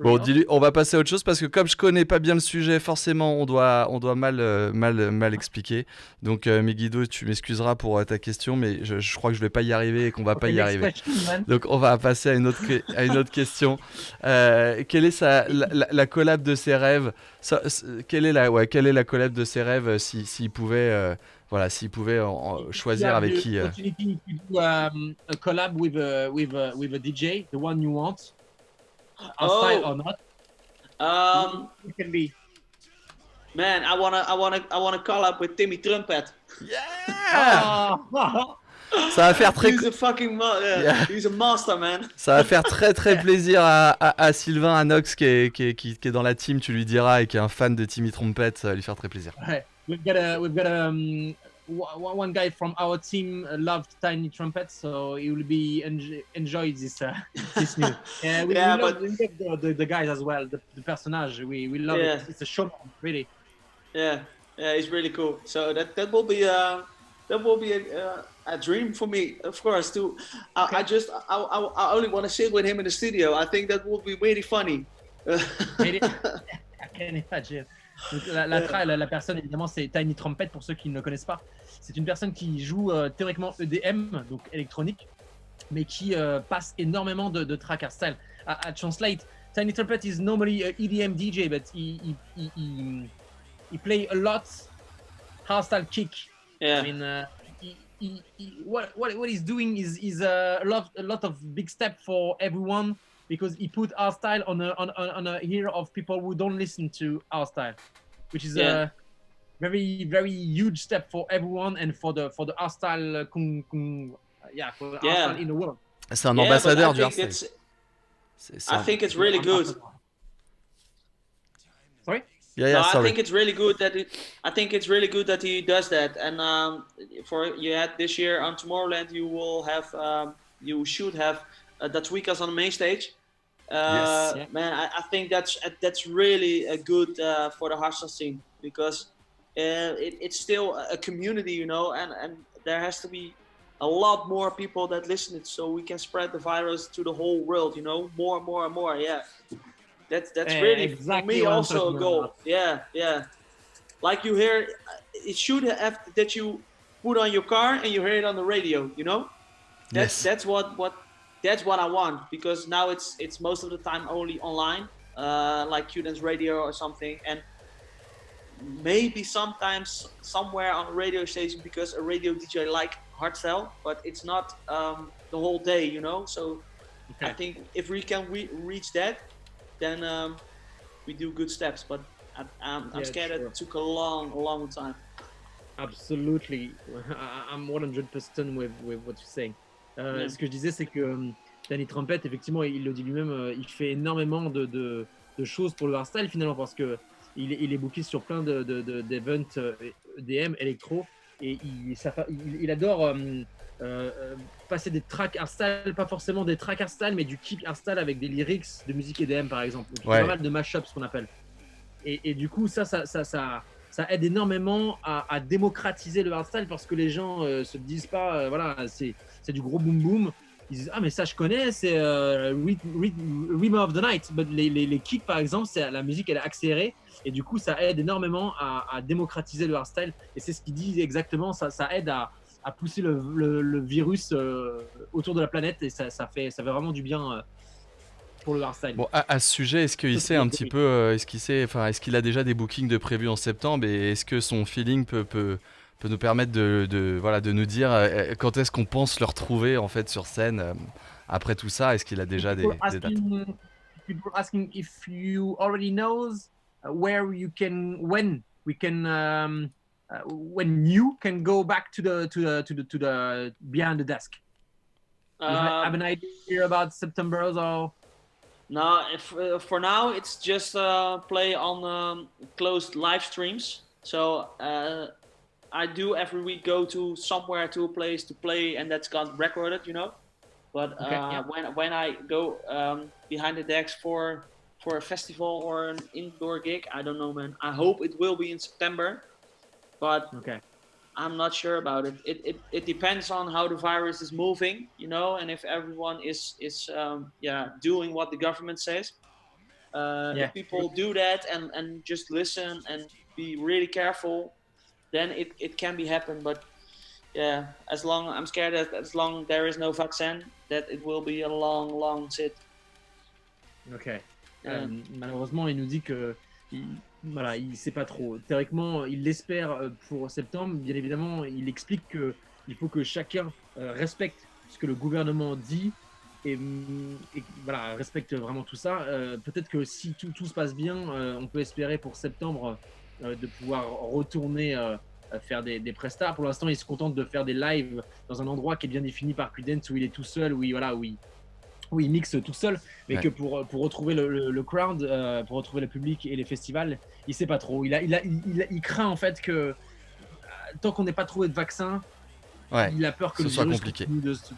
Bon, dis-lui, on va passer à autre chose parce que comme je connais pas bien le sujet, forcément on doit mal expliquer. Donc Megiddo, tu m'excuseras pour ta question, mais je crois que je vais pas y arriver et qu'on va pas y arriver. Donc on va passer à une autre question. Quelle est la collab de ses rêves? Quelle est la collab de ses rêves s'il pouvait choisir avec qui? Opportunity to do a collab with a DJ, the one you want. Style or not? It can be. Man, I wanna collab with Timmy Trumpet. Yeah. Ça va faire très, He's a fucking Yeah. he's a master, man. ça va faire très plaisir à Sylvain, à Nox qui est dans la team, tu lui diras, et qui est un fan de Timmy Trumpet, ça va lui faire très plaisir. Right. We've got one guy from our team loved Tiny Trumpet, so he will be enjoy this this news. Yeah, we love the guys as well. The personage, we love it. It's a showman, really. Yeah, he's really cool. So that will be a dream for me, of course. To I only want to sit with him in the studio. I think that would be really funny. I can imagine. Donc, la personne, évidemment, c'est Tiny Trumpet, pour ceux qui ne le connaissent pas. C'est une personne qui joue théoriquement EDM, donc électronique, mais qui passe énormément de track hardstyle. I translate, Tiny Trumpet is normally a EDM DJ, but he play a lot hardstyle kick. Yeah. I mean, what he's doing is a lot of big step for everyone, because he put our style on a ear of people who don't listen to our style, which is a very huge step for everyone and for the art style for art style in the world. C'est un ambassadeur du hardstyle. I think it's really good. Sorry? Yeah, sorry. I think it's really good that he does that. And this year on Tomorrowland, you will have you should have that weekend on the main stage. Yes. Man, I think that's really good for the hardstyle scene, because it's still a community, you know, and there has to be a lot more people that listen it, so we can spread the virus to the whole world, you know, more and more and more. Yeah, that's really exactly for me also a goal. About. Yeah. Like you hear, it should have that you put on your car and you hear it on the radio, you know. That's what I want, because now it's most of the time only online, like Qdance Radio or something, and maybe sometimes somewhere on a radio station, because a radio DJ like hardstyle, but it's not the whole day, you know. So I think if we can reach that, then we do good steps. But I'm scared it took a long time. Absolutely, I'm 100% with what you're saying. Ce que je disais, c'est que Tiny Trumpet, effectivement, il le dit lui-même, il fait énormément de choses pour le hardstyle, finalement, parce que il est booké sur plein d'events EDM, électro, et il adore passer des tracks hardstyle, pas forcément des tracks hardstyle, mais du kick hardstyle avec des lyrics de musique EDM, par exemple. Donc, il y a pas mal de mashups, ce qu'on appelle. Et du coup, ça aide énormément à démocratiser le hardstyle, parce que les gens se disent pas, voilà, c'est du gros boom boom. Ils disent, ah mais ça je connais, c'est Rhythm of the Night. But les kicks, par exemple, la musique elle est accélérée, et du coup ça aide énormément à démocratiser le hardstyle. Et c'est ce qu'il dit exactement, ça aide à pousser le virus autour de la planète, et ça fait vraiment du bien pour le hardstyle. Bon, à ce sujet, est-ce qu'il sait un petit peu, est-ce qu'il a déjà des bookings de prévus en septembre, et est-ce que son feeling peut nous permettre de nous dire quand est-ce qu'on pense le retrouver en fait sur scène après tout ça? Est-ce qu'il a déjà des dates? People asking if you already knows when you can go back to the behind the desk. You have an idea about September or? No, for now it's just play on closed live streams. So I do every week go to somewhere, to a place to play, and that's got recorded, you know. But when I go behind the decks for a festival or an indoor gig, I don't know, man. I hope it will be in September, but I'm not sure about it. It depends on how the virus is moving, you know, and if everyone is doing what the government says. If people do that and just listen and be really careful, then it can be happen. But I'm scared that as long there is no vaccine, that it will be a long sit. Malheureusement, il nous dit que il sait pas trop. Théoriquement, il l'espère pour septembre. Bien évidemment, il explique que il faut que chacun respecte ce que le gouvernement dit, et voilà, respecte vraiment tout ça. Peut-être que si tout se passe bien, on peut espérer pour septembre de pouvoir retourner faire des prestats. Pour l'instant, il se contente de faire des lives dans un endroit qui est bien défini par Qdance, où il est tout seul, où il mixe tout seul, mais Ouais. que pour retrouver le crowd, pour retrouver le public et les festivals, il sait pas trop. Il craint en fait que tant qu'on n'ait pas trouvé de vaccin, Ouais. il a peur que Ce le soit virus compliqué. continue de se...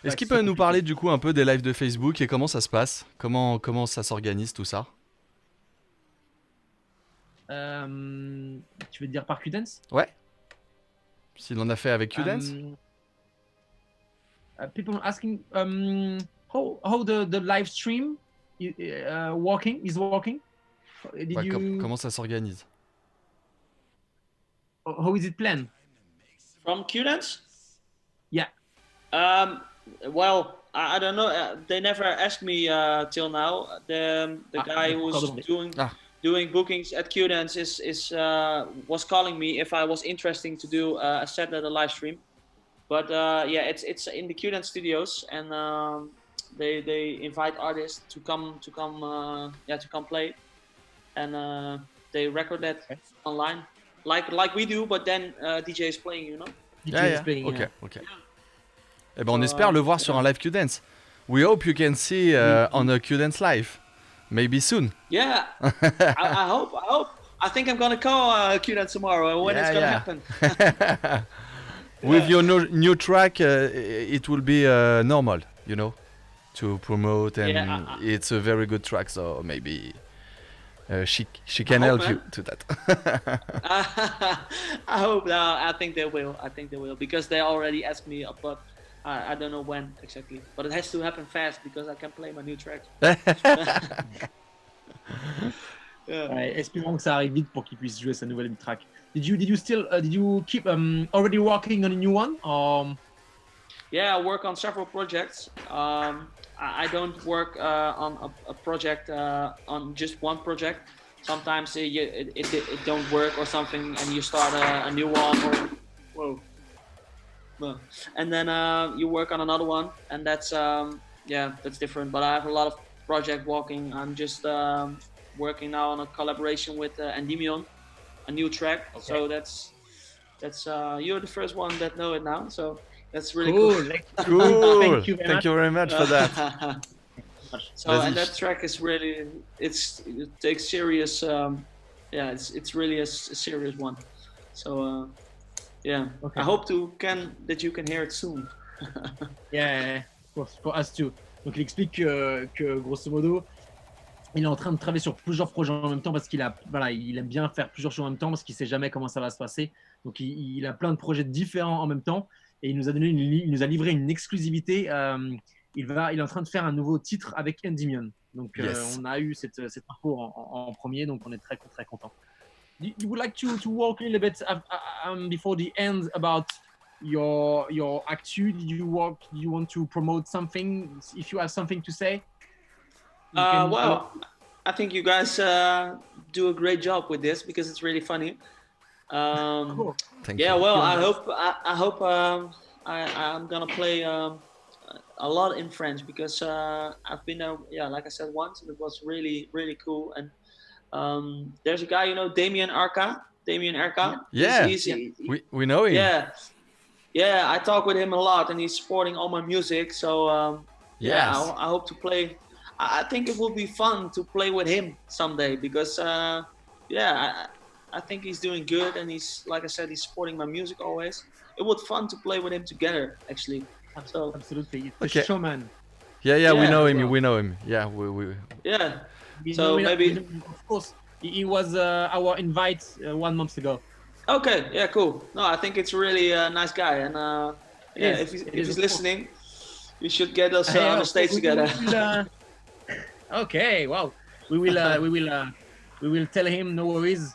Est-ce qu'il que ce peut soit nous compliqué. parler du coup un peu des lives de Facebook et comment ça se passe? Comment ça s'organise tout ça? Tu veux dire par Qdance? Ouais. S'il en a fait avec Qdance? People asking how the live stream is working. Did Ouais, you comment ça s'organise? how is it planned? From Qdance? Yeah. Well, I don't know. They never asked me till now. The guy who's doing bookings at Qdance was calling me if I was interested to do a set at a live stream. But yeah, it's in the Qdance studios, and they invite artists to come play, and they record that online, like we do. But then DJ is playing, you know. DJ is playing, Ok, yeah. ok. Eh ben, on espère le voir sur un live Qdance. We hope you can see on a Qdance live. Maybe soon. Yeah, I hope. I think I'm gonna call Qdance tomorrow when it's gonna happen. With your new track, it will be normal, you know, to promote, and it's a very good track. So maybe she can help you to that. I hope. I think they will. Because they already asked me, but I don't know when exactly. But it has to happen fast because I can play my new track. Ouais, espérons que ça arrive vite pour qu'il puisse jouer sa nouvelle track. Did you keep already working on a new one? Yeah, I work on several projects. I don't work on a project on just one project. Sometimes it don't work or something, and you start a new one. And then you work on another one, and that's different. But I have a lot of project working. I'm just working now on a collaboration with Endymion, a new track. Okay. So that's you're the first one that know it now. So that's really cool. Cool. Thank you very much for that. So and that track is really it takes serious. It's really a serious one. So okay. I hope that you can hear it soon. Yeah, of course, for us too. Donc il explique que grosso modo, il est en train de travailler sur plusieurs projets en même temps parce qu'il aime bien faire plusieurs choses en même temps parce qu'il sait jamais comment ça va se passer. Donc il a plein de projets différents en même temps et il nous a livré une exclusivité. Il est en train de faire un nouveau titre avec Endymion. Donc on a eu cette info en premier, donc on est très très content. You would like to walk a little bit before the end about your actu? Do you want to promote something? If you have something to say. Well, I think you guys do a great job with this because it's really funny. Cool. Thank you. Yeah, well, I hope I'm gonna play a lot in French because I've been there, like I said once, and it was really really cool. And there's a guy, you know, Damien Arca. Yeah, we know him. Yeah, I talk with him a lot, and he's supporting all my music. So I hope to play. I think it will be fun to play with him someday because I think he's doing good, and he's, like I said, he's supporting my music always. It would be fun to play with him together, actually. So absolutely, okay. Showman. Yeah, we know him. We know him. Yeah, we. Yeah. So maybe, of course, he was our invite 1 month ago. Okay. Yeah. Cool. No, I think it's really a nice guy, and if he's listening, you should get us on the stage together. Okay. Wow. We will tell him. No worries.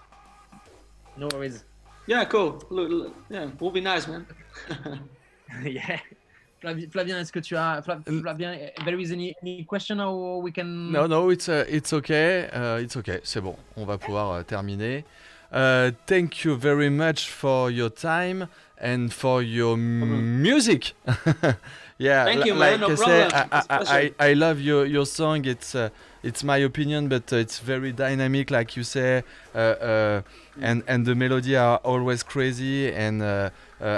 Yeah. Cool. Yeah. Will be nice, man. Yeah. Flavien, est-ce que tu as Flavien, there is any question or we can? No, it's okay. It's okay. C'est bon. On va pouvoir terminer. Thank you very much for your time and for your music. Yeah, thank you, like man. No I problem. say, I love your song. It's it's my opinion, but it's very dynamic, like you say, and the melody are always crazy, and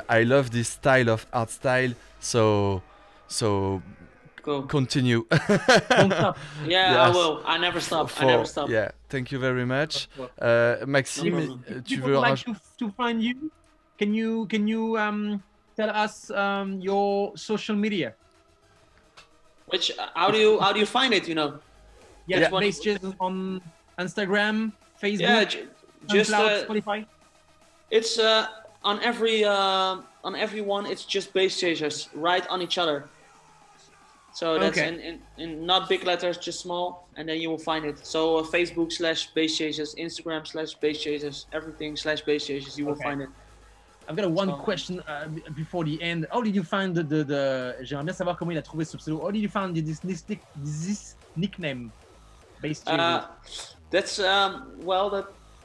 I love this style of art style. So Cool. continue. Don't stop. Yeah, I Yes. will. I never stop. I For- never stop. Yeah, thank you very much. Maxime, No problem. tu People veux would like raj- to find you. Can you tell us your social media? Which how do you find it? Yeah, Which one? Bass Chasers on Instagram, Facebook, Yeah, just SoundCloud, Spotify. it's on every one. It's just Bass Chasers right on each other. So that's Okay. in not big letters, just small, and then you will find it. So Facebook /Bass Chasers, Instagram /Bass Chasers, everything /Bass Chasers. You will Okay. find it. I've got one So- question before the end. How did you find the J'aimerais bien savoir comment il a trouvé ce pseudo. How did you find this nickname? Bass Chasers. That's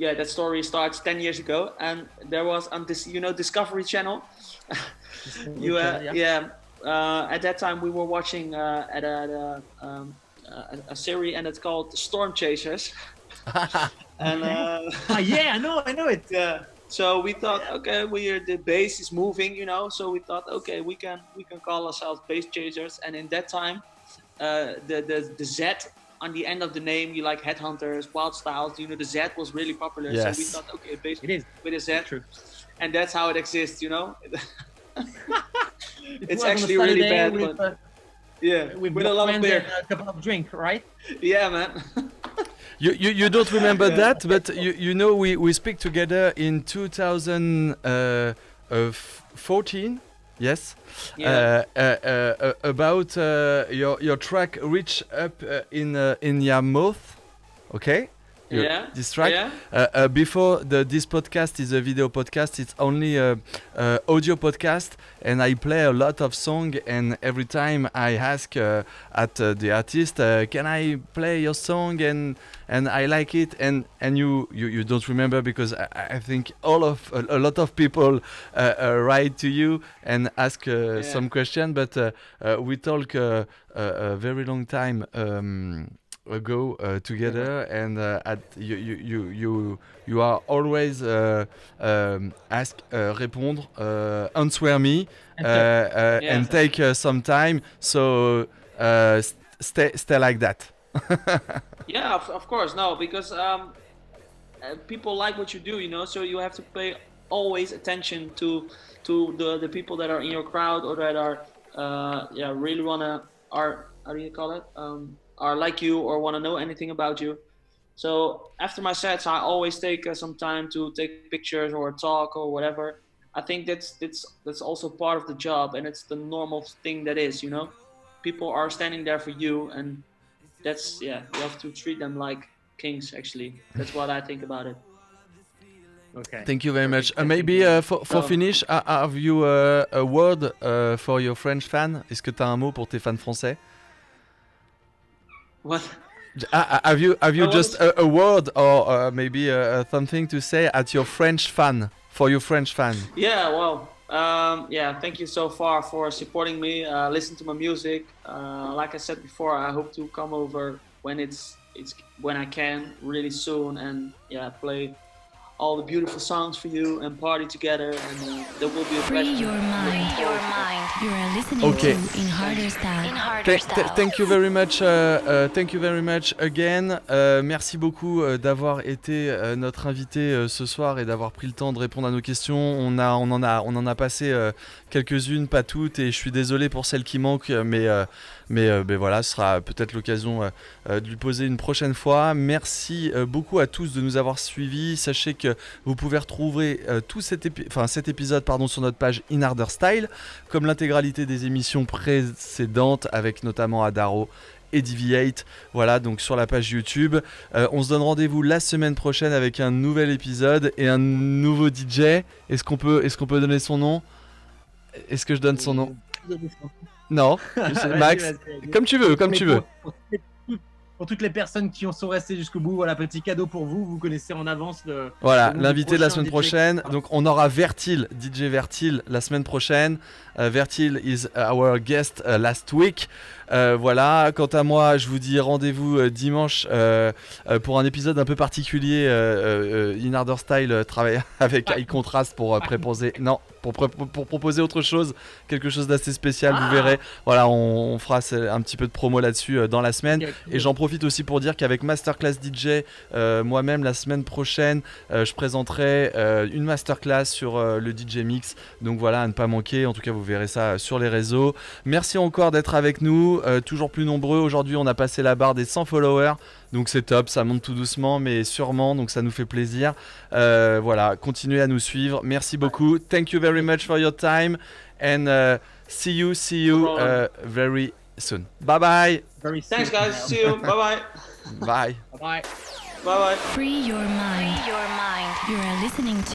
that story starts 10 years ago, and there was on this Discovery Channel. At that time we were watching a series, and it's called Storm Chasers. And Yeah, I know it. yeah, so we thought, okay, the base is moving, so we thought, okay, we can call ourselves Bass Chasers. And in that time, the Z on the end of the name, you like Headhunters, Wild Styles, the Z was really popular. Yes. So we thought, okay, Bass It is. with a Z, True. and that's how it exists, It It's was on a actually really Saturday bad, with, but yeah, with with a lot of friends beer. and a couple of drink, right? Yeah, man. You don't remember that, but we speak together in 2014. Yes. Yeah. About your track "Reach Up in Your Mouth." Okay. Yeah. This track. Yeah. Before this podcast is a video podcast, it's only a audio podcast, and I play a lot of song. And every time I ask at the artist, can I play your song? And I like it. And you don't remember, because I think a lot of people write to you and ask some question. But we talk a very long time ago together, and you are always ask répondre, answer me, and take some time, so stay like that. Yeah, of course. No, because people like what you do, so you have to pay always attention to the people that are in your crowd, or that are really how do you call it, are like you, or want to know anything about you. So after my sets, I always take some time to take pictures or talk or whatever. I think that's also part of the job, and it's the normal thing that is, people are standing there for you, and that's you have to treat them like kings. Actually, that's what I think about it. Okay. Thank you very much. Maybe for finish, have you a word for your French fan? Est-ce que tu as un mot pour tes fans français? What? Have you what just is- a word, or maybe something to say at your French fan, for your French fan? Yeah, well, thank you so far for supporting me. Listen to my music. Like I said before, I hope to come over when when I can, really soon, and play all the beautiful songs for you and party together, and there will be a Free pleasure. your mind. Your mind. You are listening Okay. to In Harder Style. Thank you very much. Thank you very much again. Merci beaucoup d'avoir été notre invité ce soir, et d'avoir pris le temps de répondre à nos questions. On en a passé quelques-unes, pas toutes, et je suis désolé pour celles qui manquent, mais voilà, ce sera peut-être l'occasion de lui poser une prochaine fois. Merci beaucoup à tous de nous avoir suivis. Sachez que vous pouvez retrouver cet épisode sur notre page In Harder Style, comme l'intégralité des émissions précédentes, avec notamment Adaro et DV8. Voilà, donc sur la page YouTube. On se donne rendez-vous la semaine prochaine avec un nouvel épisode et un nouveau DJ. Est-ce qu'on peut donner son nom? Est-ce que je donne son nom? Non, Max, Vas-y. comme tu veux. Pour toutes les personnes qui sont restées jusqu'au bout, voilà, petit cadeau pour vous. Vous connaissez en avance le. Voilà, le nom du l'invité de la prochain semaine DJ. prochaine. Donc on aura DJ Vertil la semaine prochaine. Vertil is our guest last week. Voilà, quant à moi, je vous dis rendez-vous dimanche pour un épisode un peu particulier. In Harder Style travaille avec High Contrast pour proposer. Non, pour proposer autre chose, quelque chose d'assez spécial, vous verrez. Voilà, on fera un petit peu de promo là-dessus dans la semaine. Okay, cool. Et j'en profite aussi pour dire qu'avec Masterclass DJ, moi-même la semaine prochaine, je présenterai une masterclass sur le DJ Mix. Donc voilà, à ne pas manquer. En tout cas, vous verrez ça sur les réseaux. Merci encore d'être avec nous, toujours plus nombreux. Aujourd'hui, on a passé la barre des 100 followers. Donc c'est top, ça monte tout doucement mais sûrement, donc ça nous fait plaisir. Voilà, continuez à nous suivre. Merci beaucoup. Thank you very much for your time and see you very soon. Bye bye. Very Thanks, soon. guys. See you. Bye-bye. Bye. Bye. Bye-bye. Free your mind. You are listening to